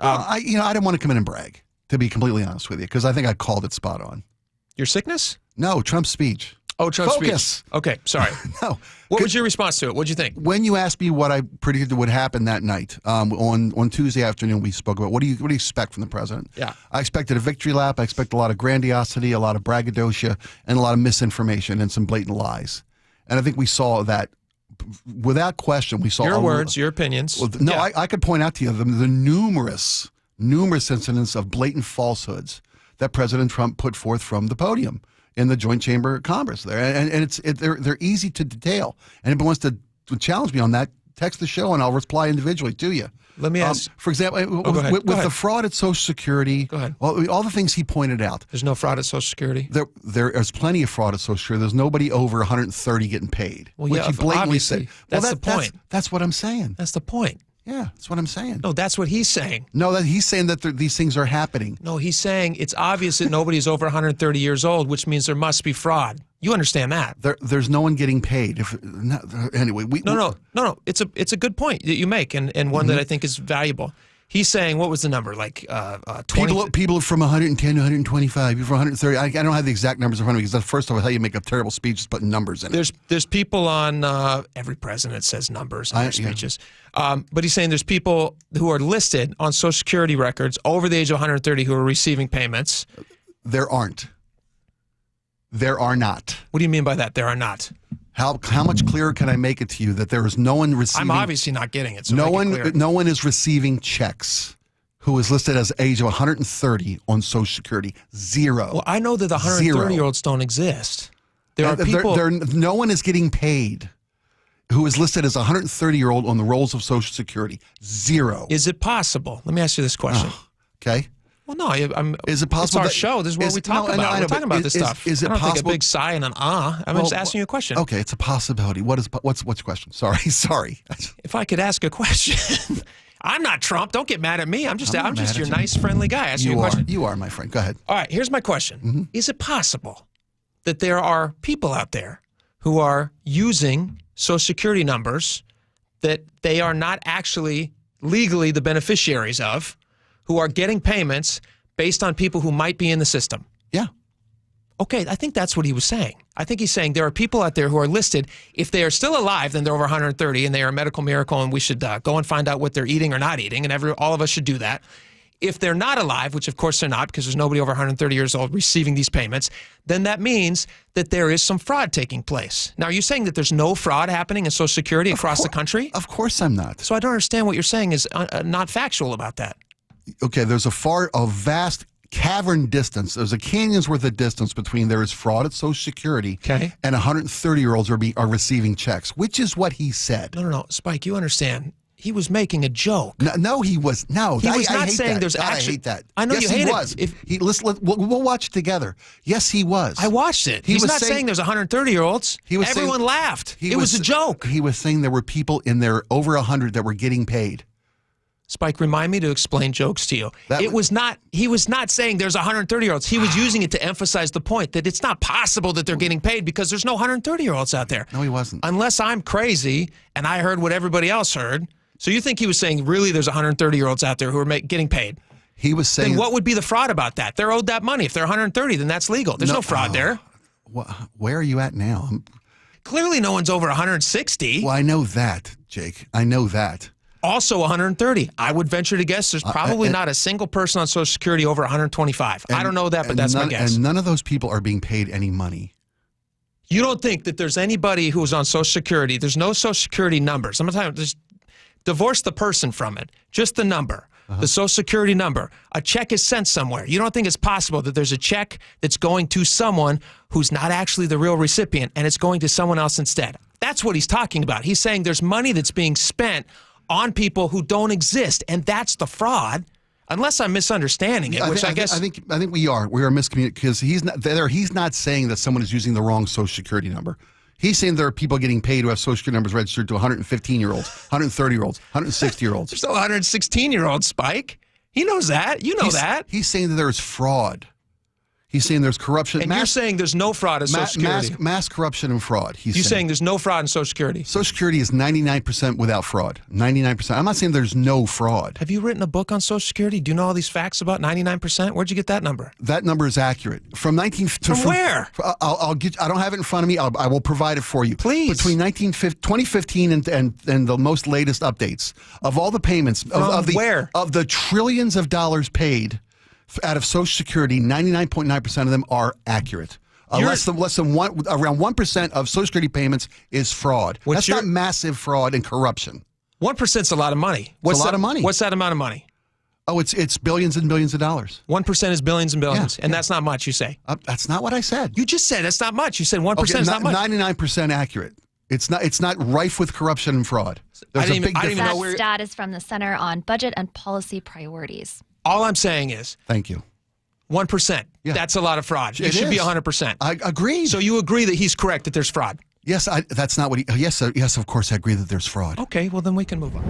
I didn't want to come in and brag, to be completely honest with you, because I think I called it spot on. Your sickness? No, Trump's speech. Oh, Trump's Focus. speech. Okay, sorry. No. What was your response to it? What'd you think? When you asked me what I predicted would happen that night, on Tuesday afternoon, we spoke about what do you expect from the president? Yeah. I expected a victory lap. I expect a lot of grandiosity, a lot of braggadocio, and a lot of misinformation and some blatant lies. And I think we saw that without question. We saw your words, your opinions. Well, no, yeah. I could point out to you the numerous incidents of blatant falsehoods that President Trump put forth from the podium in the Joint Chamber of Congress there, and they're easy to detail. And if anyone wants to challenge me on that, text the show and I'll reply individually to you. Let me ask. For example, with the fraud at Social Security, go ahead. All the things he pointed out. There's no fraud at Social Security? There is plenty of fraud at Social Security. There's nobody over 130 getting paid. Well, which yeah, he blatantly said. That's the point. That's what I'm saying. That's the point. Yeah, that's what I'm saying. No, that's what he's saying. No, he's saying that these things are happening. No, he's saying it's obvious that nobody is over 130 years old, which means there must be fraud. You understand that? There's no one getting paid. Anyway, No. It's a good point that you make, and one that I think is valuable. He's saying, what was the number? Like 20? People from 110 to 125, people from 130. I don't have the exact numbers in front of me because first of all, how you make a terrible speech is putting numbers in it. There's people on every president says numbers in their speeches. But he's saying there's people who are listed on Social Security records over the age of 130 who are receiving payments. There aren't. There are not. What do you mean by that? There are not. How much clearer can I make it to you that there is no one receiving? I'm obviously not getting it. So no one is receiving checks who is listed as age of 130 on Social Security. Zero. Well, I know that the 130-year-olds don't exist. There are people. No one is getting paid who is listed as a 130-year-old on the rolls of Social Security. Zero. Is it possible? Let me ask you this question. Okay. Well, no, is it possible? It's our show. This is what we talk about. We're talking about this stuff. Is it I don't possible? Take a big sigh and an I'm just asking you a question. Okay, it's a possibility. What's your question? Sorry. If I could ask a question, I'm not Trump. Don't get mad at me. I'm just your nice, friendly guy. Asking you a question. You are, my friend. Go ahead. All right. Here's my question: Is it possible that there are people out there who are using Social Security numbers that they are not actually legally the beneficiaries of, who are getting payments based on people who might be in the system? Yeah. Okay, I think that's what he was saying. I think he's saying there are people out there who are listed. If they are still alive, then they're over 130 and they are a medical miracle and we should go and find out what they're eating or not eating, and all of us should do that. If they're not alive, which of course they're not because there's nobody over 130 years old receiving these payments, then that means that there is some fraud taking place. Now, are you saying that there's no fraud happening in Social Security across the country? Of course I'm not. So I don't understand what you're saying is not factual about that. Okay, there's a vast cavern distance. There's a canyon's worth of distance between there is fraud at Social Security and 130-year-olds are receiving checks, which is what he said. No, Spike, you understand. He was making a joke. No, he was. No, he was not saying that. there's actually. I hate that. I know yes, you hate he was. it. We'll watch it together. Yes, he was. I watched it. He's not saying there's 130-year-olds. Everyone laughed. It was a joke. He was saying there were people in there over 100 that were getting paid. Spike, remind me to explain jokes to you. He was not saying there's 130-year-olds. He was using it to emphasize the point that it's not possible that they're getting paid because there's no 130-year-olds out there. No, he wasn't. Unless I'm crazy and I heard what everybody else heard. So you think he was saying really there's 130-year-olds out there who are getting paid? He was saying. Then what would be the fraud about that? They're owed that money. If they're 130, then that's legal. There's no fraud there. Where are you at now? Clearly no one's over 160. Well, I know that, Jake. I know that. Also 130. I would venture to guess there's probably not a single person on Social Security over 125. I don't know that, but that's my guess. And none of those people are being paid any money. You don't think that there's anybody who's on Social Security? There's no Social Security numbers. I'm not talking. Just divorce the person from it. Just the number. The Social Security number. A check is sent somewhere. You don't think it's possible that there's a check that's going to someone who's not actually the real recipient and it's going to someone else instead? That's what he's talking about. He's saying there's money that's being spent on people who don't exist, and that's the fraud. Unless I'm misunderstanding it, which I guess I think we are miscommunicating because he's not saying that someone is using the wrong Social Security number. He's saying there are people getting paid who have Social Security numbers registered to 115-year-olds, 130-year-olds, 160-year-olds. There's still 116-year-olds, Spike. He knows that. You know that. He's saying that there is fraud. He's saying there's corruption. And you're saying there's no fraud in Social Security. Mass corruption and fraud. You're saying there's no fraud in Social Security. Social Security is 99% without fraud. 99%. I'm not saying there's no fraud. Have you written a book on Social Security? Do you know all these facts about 99%? Where'd you get that number? That number is accurate. From where? I'll get. I don't have it in front of me. I will provide it for you. Please. Between 2015 and the most latest updates of all the payments of the trillions of dollars paid out of Social Security, 99.9% of them are accurate. Less than around 1% of Social Security payments is fraud. That's not massive fraud and corruption. 1%'s a lot of money. It's a lot of money. What's that amount of money? Oh, it's billions and billions of dollars. 1% is billions and billions, and that's not much. You say that's not what I said. You just said that's not much. You said 1% is not much. 99% accurate. It's not rife with corruption and fraud. I didn't even know where. That stat is from the Center on Budget and Policy Priorities. All I'm saying is, thank you. 1%. Yeah. That's a lot of fraud. It should be 100%. I agree. So you agree that he's correct that there's fraud? Yes, that's not what he. Yes, of course, I agree that there's fraud. Okay, well then we can move on.